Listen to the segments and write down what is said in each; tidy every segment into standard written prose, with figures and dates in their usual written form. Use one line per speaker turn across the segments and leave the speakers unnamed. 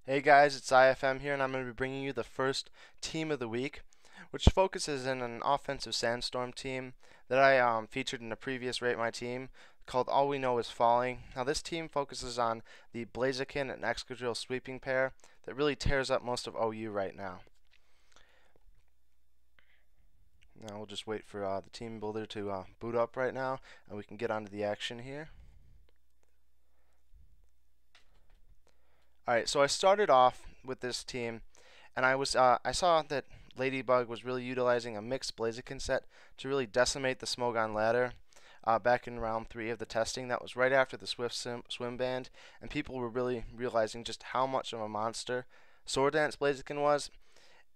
Hey guys, it's IFM here, and I'm going to be bringing you the first team of the week, which focuses in an offensive sandstorm team that I featured in a previous Rate My Team called All We Know Is Falling. Now this team focuses on the Blaziken and Excadrill sweeping pair that really tears up most of OU right now. Now we'll just wait for the team builder to boot up right now, and we can get onto the action here. Alright, so I started off with this team, and I saw that Ladybug was really utilizing a mixed Blaziken set to really decimate the Smogon ladder back in round 3 of the testing. That was right after the Swift Swim Band, and people were really realizing just how much of a monster Sword Dance Blaziken was,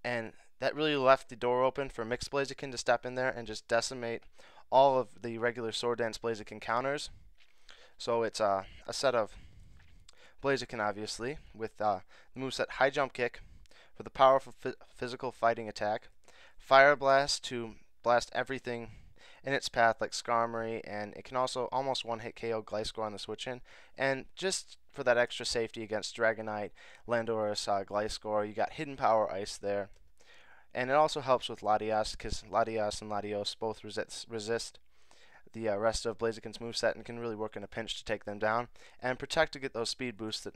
and that really left the door open for mixed Blaziken to step in there and just decimate all of the regular Sword Dance Blaziken counters. So it's a set of Blaziken, obviously, with the moveset High Jump Kick for the powerful physical fighting attack, Fire Blast to blast everything in its path like Skarmory, and it can also almost one-hit KO Gliscor on the switch-in, and just for that extra safety against Dragonite, Landorus, Gliscor, you got Hidden Power Ice there. And it also helps with Latias, because Latias and Latios both resist the rest of Blaziken's moveset and can really work in a pinch to take them down, and protect to get those speed boosts that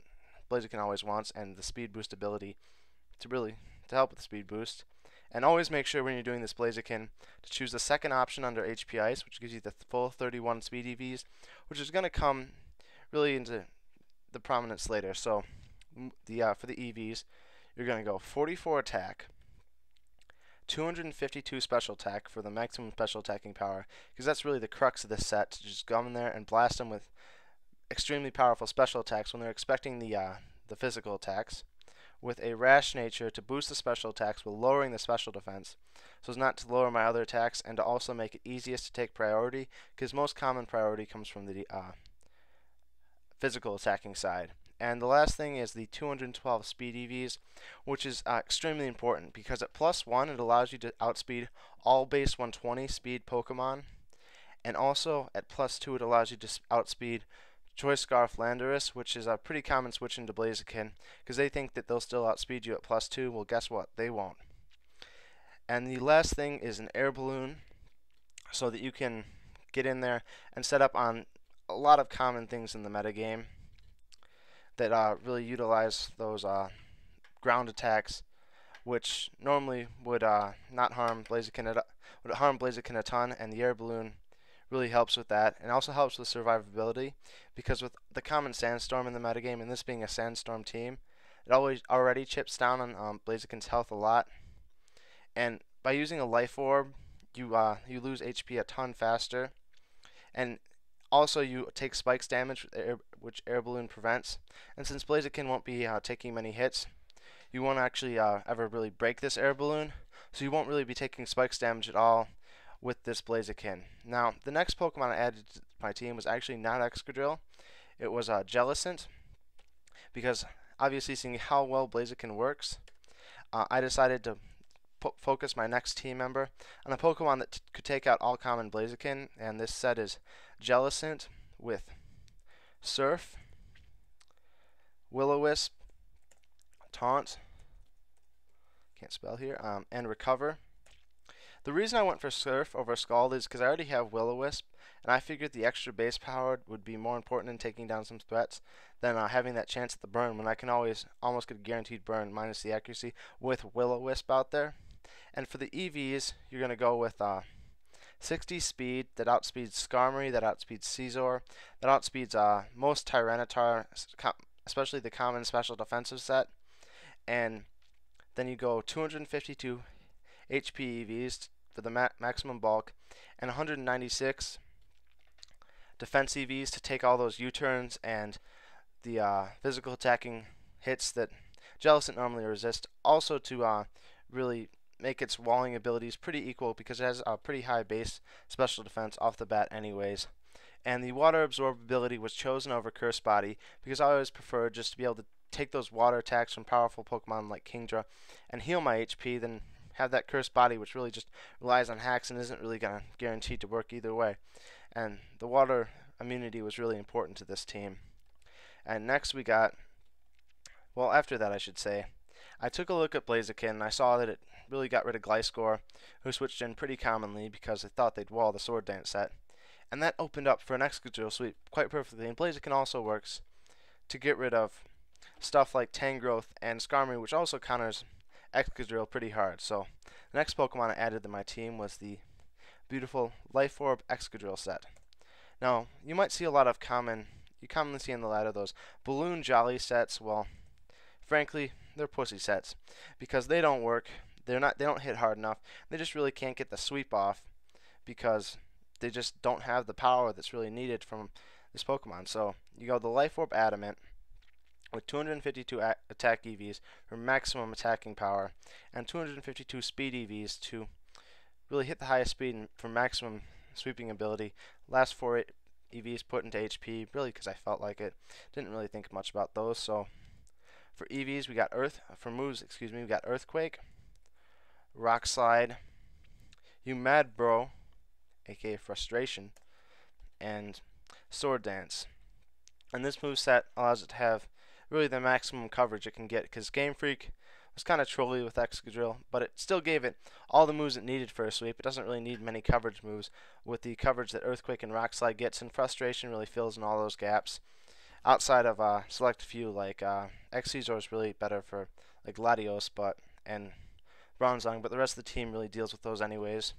Blaziken always wants, and the speed boost ability to help with the speed boost. And always make sure when you're doing this Blaziken to choose the second option under HP Ice, which gives you the full 31 speed EVs, which is going to come really into the prominence later. So for the EVs, you're going to go 44 attack, 252 special attack for the maximum special attacking power, because that's really the crux of this set, to just go in there and blast them with extremely powerful special attacks when they're expecting the physical attacks, with a Rash nature to boost the special attacks while lowering the special defense, so as not to lower my other attacks, and to also make it easiest to take priority, because most common priority comes from the physical attacking side. And the last thing is the 212 speed EVs, which is extremely important because at +1 it allows you to outspeed all base 120 speed Pokemon, and also at +2 it allows you to outspeed Choice Scarf Landorus, which is a pretty common switch into Blaziken because they think that they'll still outspeed you at +2. Well, guess what? They won't. And the last thing is an air balloon, so that you can get in there and set up on a lot of common things in the metagame that really utilize those ground attacks, which normally would not harm Blaziken would harm Blaziken a ton, and the air balloon really helps with that, and also helps with survivability, because with the common sandstorm in the metagame, and this being a sandstorm team, it already chips down on Blaziken's health a lot, and by using a life orb, you lose HP a ton faster, and also you take spikes damage, which air balloon prevents, and since Blaziken won't be taking many hits, you won't actually ever really break this air balloon, so you won't really be taking spikes damage at all with this Blaziken. Now, the next Pokemon I added to my team was actually not Excadrill, it was Jellicent, because obviously seeing how well Blaziken works, I decided to focus my next team member on a Pokemon that could take out all common Blaziken, and this set is Jellicent with Surf, Will-O-Wisp, Taunt, can't spell here, and Recover. The reason I went for Surf over Scald is because I already have Will-O-Wisp, and I figured the extra base power would be more important in taking down some threats than having that chance at the burn, when I can always almost get a guaranteed burn minus the accuracy with Will-O-Wisp out there. And for the EVs, you're going to go with 60 speed that outspeeds Skarmory, that outspeeds Scizor, that outspeeds most Tyranitar, especially the common special defensive set. And then you go 252 HP EVs for the maximum bulk, and 196 defense EVs to take all those U-turns and the physical attacking hits that Jellicent normally resist. Also to really make its walling abilities pretty equal, because it has a pretty high base special defense off the bat anyways. And the water absorbability was chosen over Curse Body because I always preferred just to be able to take those water attacks from powerful Pokemon like Kingdra and heal my HP than have that Curse Body, which really just relies on hacks and isn't really going to guarantee to work either way. And the water immunity was really important to this team. And next we got well, after that I should say, I took a look at Blaziken and I saw that it really got rid of Gliscor, who switched in pretty commonly because they thought they'd wall the Sword Dance set. And that opened up for an Excadrill sweep quite perfectly, and Blaziken also works to get rid of stuff like Tangrowth and Skarmory, which also counters Excadrill pretty hard. So the next Pokemon I added to my team was the beautiful Life Orb Excadrill set. Now, you might see a lot of you commonly see in the ladder those Balloon Jolly sets. Well, frankly, they're pussy sets because they don't work. They don't hit hard enough. They just really can't get the sweep off because they just don't have the power that's really needed from this Pokemon. So you go the Life Orb Adamant with 252 attack EVs for maximum attacking power and 252 speed EVs to really hit the highest speed and for maximum sweeping ability. Last 4 EVs put into HP, really because I felt like it. Didn't really think much about those. So for EVs, we got we got Earthquake, Rock Slide, You Mad Bro, aka Frustration, and Sword Dance. And this moveset allows it to have really the maximum coverage it can get, because Game Freak was kind of trolly with Excadrill, but it still gave it all the moves it needed for a sweep. It doesn't really need many coverage moves with the coverage that Earthquake and Rock Slide gets, and Frustration really fills in all those gaps. Outside of select few, like Excadrill is really better for like Latios and Bronzong, but the rest of the team really deals with those anyways.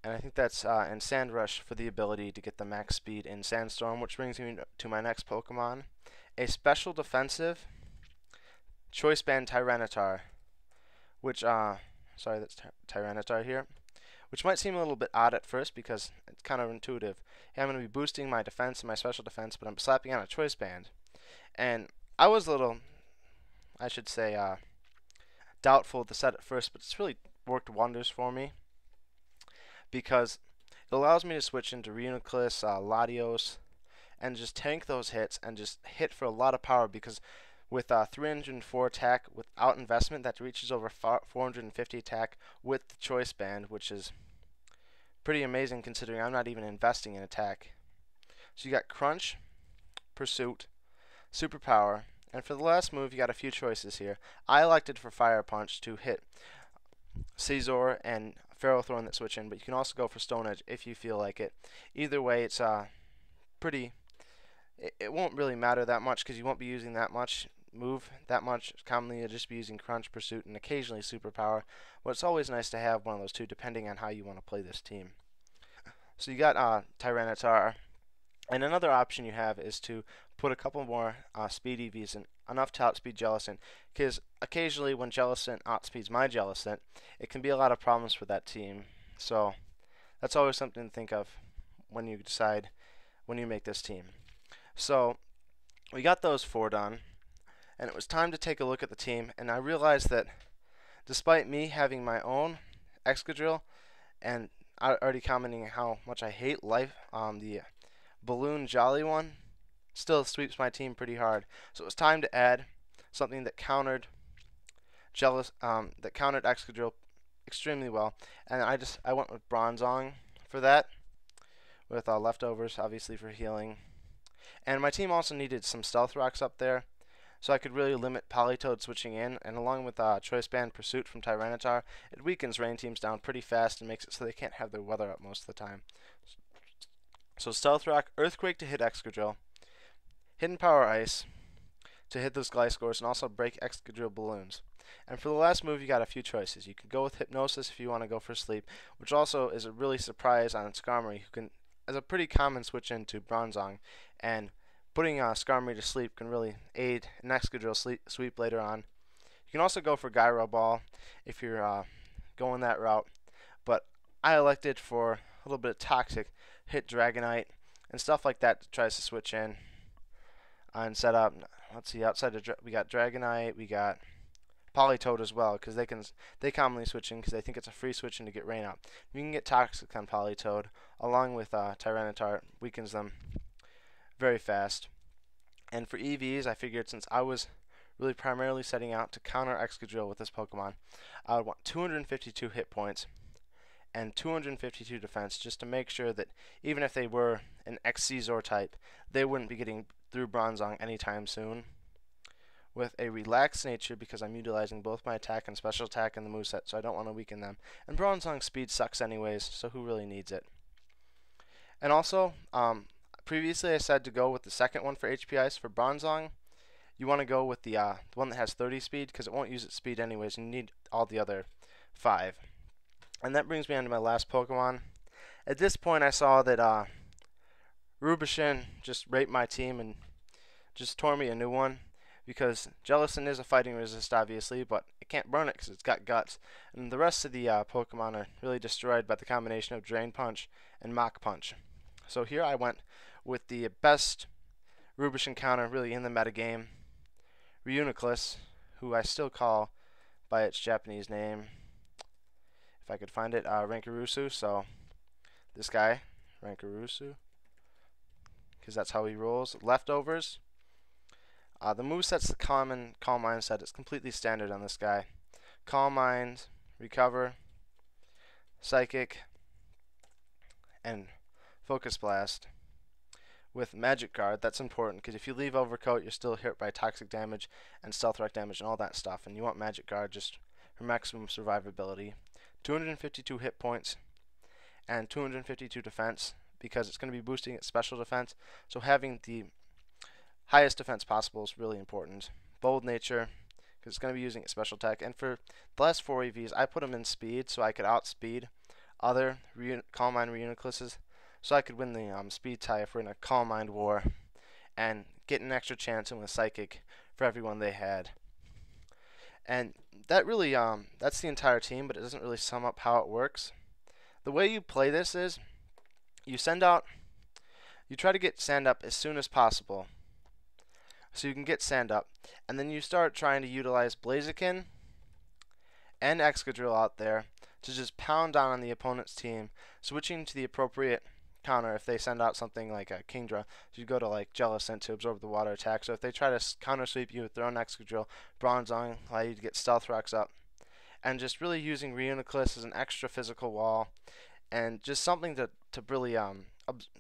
And I think that's and Sand Rush for the ability to get the max speed in Sandstorm, which brings me to my next Pokemon, a special defensive Choice Band Tyranitar, which sorry, that's Tyranitar here, which might seem a little bit odd at first because it's kind of intuitive. Hey, I'm going to be boosting my defense and my special defense, but I'm slapping on a Choice Band, and I was a little, I should say, doubtful of the set at first, but it's really worked wonders for me, because it allows me to switch into Reuniclus, Latios, and just tank those hits and just hit for a lot of power, because with 304 attack without investment, that reaches over 450 attack with the Choice Band, which is pretty amazing considering I'm not even investing in attack. So you got Crunch, Pursuit, Superpower, and for the last move you got a few choices here. I elected for Fire Punch to hit Scizor and Ferrothorn that switch in, but you can also go for Stone Edge if you feel like it. Either way, it's pretty. It won't really matter that much because you won't be using that much that much. Commonly, you'll just be using Crunch, Pursuit, and occasionally Superpower. But it's always nice to have one of those two, depending on how you want to play this team. So you got Tyranitar, and another option you have is to put a couple more speed EVs in, enough to outspeed Jellicent, because occasionally when Jellicent outspeeds my Jellicent, it can be a lot of problems for that team. So that's always something to think of when you decide when you make this team. So we got those 4 done, and it was time to take a look at the team, and I realized that despite me having my own Excadrill and already commenting how much I hate the Balloon Jolly one, still sweeps my team pretty hard. So it was time to add something that countered Excadrill extremely well, and I went with Bronzong for that, with Leftovers obviously for healing. And my team also needed some Stealth Rocks up there, so I could really limit Politoed switching in, and along with Choice Band Pursuit from Tyranitar, it weakens rain teams down pretty fast and makes it so they can't have their weather up most of the time. So Stealth Rock, Earthquake to hit Excadrill, Hidden Power Ice to hit those Gliscors and also break Excadrill balloons. And for the last move, you got a few choices. You can go with Hypnosis if you want to go for sleep, which also is a really surprise on Skarmory, who can, as a pretty common switch into Bronzong, and putting Skarmory to sleep can really aid an Excadrill sweep later on. You can also go for Gyro Ball if you're going that route, but I elected for a little bit of Toxic, hit Dragonite, and stuff like that that tries to switch in and set up. Let's see, outside of we got Dragonite, we got Politoed as well, because they commonly switch in because they think it's a free switch in to get rain out. You can get Toxic on Politoed, along with Tyranitar, weakens them very fast. And for EVs, I figured since I was really primarily setting out to counter Excadrill with this Pokemon, I would want 252 hit points and 252 defense, just to make sure that even if they were an Scizor type, they wouldn't be getting through Bronzong anytime soon. with a relaxed nature because I'm utilizing both my attack and special attack in the moveset, so I don't want to weaken them. And Bronzong speed sucks anyways, so who really needs it? And also, previously I said to go with the second one for HPIs. For Bronzong, you want to go with the one that has 30 speed because it won't use its speed anyways, and you need all the other 5. And that brings me on to my last Pokemon. At this point I saw that Rubishin just raped my team and just tore me a new one, because Jellicent is a fighting resist obviously, but it can't burn it because it's got guts, and the rest of the Pokemon are really destroyed by the combination of Drain Punch and Mach Punch. So here I went with the best Rubishin counter really in the metagame, Reuniclus, who I still call by its Japanese name, if I could find it, Rankarusu. So this guy, Rankarusu, because that's how he rolls. Leftovers. The moveset's the common Calm Mind set. It's completely standard on this guy. Calm Mind, Recover, Psychic, and Focus Blast. With Magic Guard, that's important because if you leave Overcoat, you're still hit by Toxic Damage and Stealth Rock damage and all that stuff, and you want Magic Guard just for maximum survivability. 252 hit points and 252 defense because it's going to be boosting its special defense, so having the highest defense possible is really important. Bold Nature, because it's going to be using its special attack. And for the last 4 EVs, I put them in speed so I could outspeed other Calm Mind Reunicluses, so I could win the speed tie if we're in a Calm Mind war, and get an extra chance in with Psychic for everyone they had. And that really, that's the entire team, but it doesn't really sum up how it works. The way you play this is, you try to get sand up as soon as possible, so you can get sand up, and then you start trying to utilize Blaziken and Excadrill out there to just pound down on the opponent's team, switching to the appropriate counter if they send out something like a Kingdra. So you go to like Jellicent to absorb the water attack. So if they try to counter sweep you with their own Excadrill, Bronzong allow you to get Stealth Rocks up, and just really using Reuniclus as an extra physical wall, and just something to really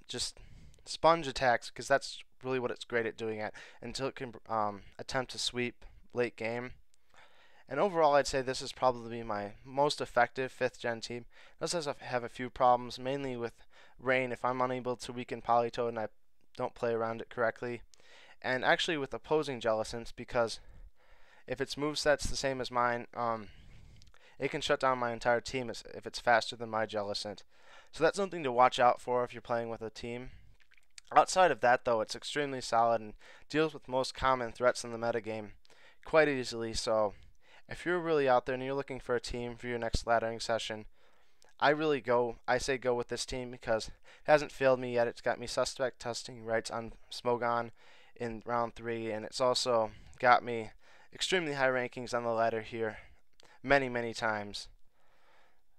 just sponge attacks, because that's really what it's great at doing until it can attempt to sweep late game. And overall, I'd say this is probably my most effective 5th gen team. This does have a few problems, mainly with Rain if I'm unable to weaken Politoed and I don't play around it correctly. And actually with opposing Jellicents, because if its moveset's the same as mine, it can shut down my entire team if it's faster than my Jellicent. So that's something to watch out for if you're playing with a team. Outside of that, though, it's extremely solid and deals with most common threats in the metagame quite easily. So if you're really out there and you're looking for a team for your next laddering session, I say go with this team because it hasn't failed me yet. It's got me suspect testing rights on Smogon in round 3, and it's also got me extremely high rankings on the ladder here many times.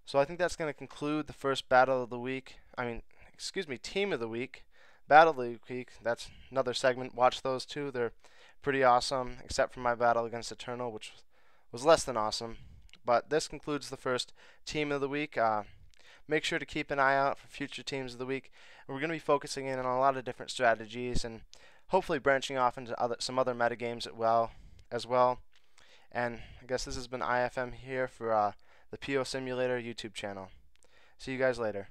So I think that's going to conclude the first battle of the week. Team of the week. Battle of the week, that's another segment. Watch those two. They're pretty awesome, except for my battle against Eternal, which was less than awesome. But this concludes the first team of the week. Make sure to keep an eye out for future teams of the week. And we're going to be focusing in on a lot of different strategies and hopefully branching off into some other metagames as well. And I guess this has been IFM here for the POsimulator YouTube channel. See you guys later.